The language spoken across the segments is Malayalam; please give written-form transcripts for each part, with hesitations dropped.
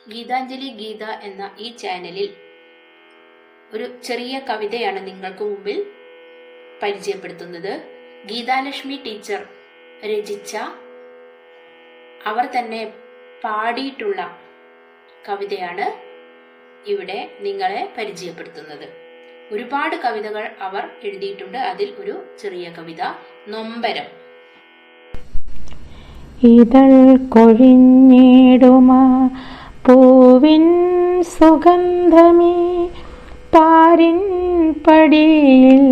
ഗീതാഞ്ജലി ഗീത എന്ന ഈ ചാനലിൽ ഒരു ചെറിയ കവിതയാണ് നിങ്ങൾക്ക് മുമ്പിൽ പരിചയപ്പെടുത്തുന്നത്. ഗീതാലക്ഷ്മി ടീച്ചർ രചിച്ച, അവർ തന്നെ പാടിയിട്ടുള്ള കവിതയാണ് ഇവിടെ നിങ്ങളെ പരിചയപ്പെടുത്തുന്നത്. ഒരുപാട് കവിതകൾ അവർ എഴുതിയിട്ടുണ്ട്. അതിൽ ഒരു ചെറിയ കവിത, നൊമ്പരം. ഇതൾ കൊഴിഞ്ഞിടുമാ പൂവിൻ സുഗന്ധമേ, പാരിൻ പടിയിൽ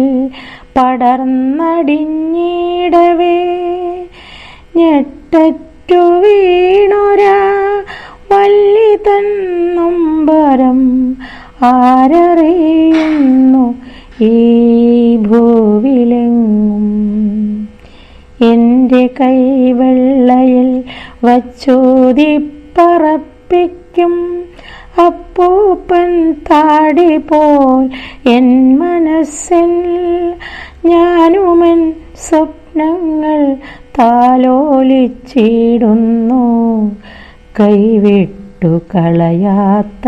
പടർന്നടിഞ്ഞിടവേ, ഞെട്ടറ്റു വീണൊരാ വല്ലി തൻ നൊമ്പരം ആരറിയുന്നു ഈ ഭൂവിലെങ്ങും. എൻ്റെ കൈവെള്ളയിൽ വച്ചൂതിപ്പറപ്പിക്കും അപ്പൂപ്പൻ താടി പോൽ എൻ മനസ്സിൽ, ഞാനുമെൻ സ്വപ്നങ്ങൾ താലോലിച്ചിടുന്നു കൈവിട്ടു കളയാത്ത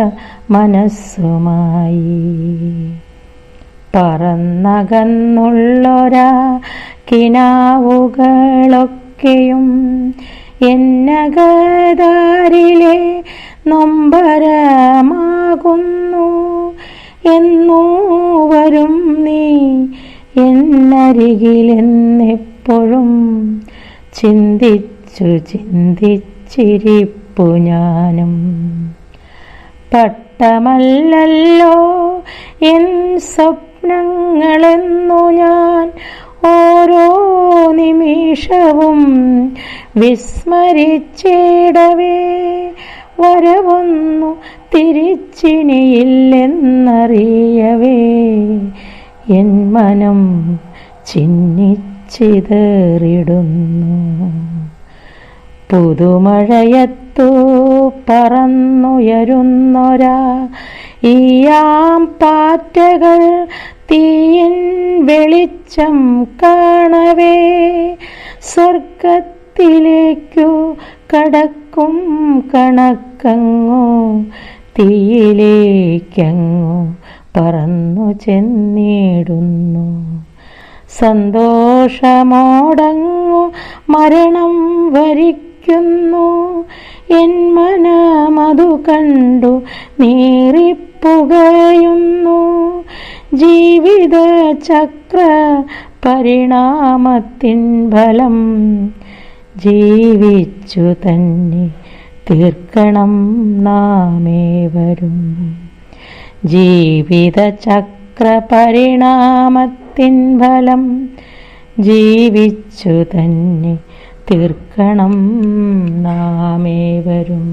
മനസ്സുമായി. പറന്നകന്നുള്ളൊരാ കിനാവുകളൊക്കെയും എന്നകതാരിലെ നൊമ്പരമാകുന്നു. എന്നോ വരും നീ എന്നരികിലെന്നെപ്പോഴും ചിന്തിച്ചു ചിന്തിച്ചിരിപ്പു ഞാനും. പട്ടമല്ലല്ലോ എൻ സ്വപ്നങ്ങളെന്നു ഞാൻ ഓരോ നിമിഷവും വിസ്മരിച്ചിടവേ, വരവൊന്നു തിരിച്ചിനിയില്ലെന്നറിയവേ എൻ മനം ചിന്നിച്ചിതറിടുന്നു. പുതുമഴയത്തു പറന്നുയരുന്നൊരാ ഈയാം പാറ്റകൾ തീയിൻ വെളിച്ചം കാണവേ, സ്വർഗത്തിലേക്കു കടക്കും കണക്കങ്ങോ തീയിലേക്കങ്ങോ പറന്നു ചെന്നിടുന്നു. സന്തോഷമോടങ്ങു മരണം വരിക്കുന്നു, എൻ മനമതു കണ്ടു നീറിപ്പുകയുന്നു. ജീവിത ചക്ര പരിണാമത്തിൻ ഫലം ജീവിച്ചു തന്നെ തീർക്കണം നാമേവരും. ജീവിത ചക്ര പരിണാമത്തിൻ ഫലം ജീവിച്ചു തന്നെ തീർക്കണം നാമേവരും.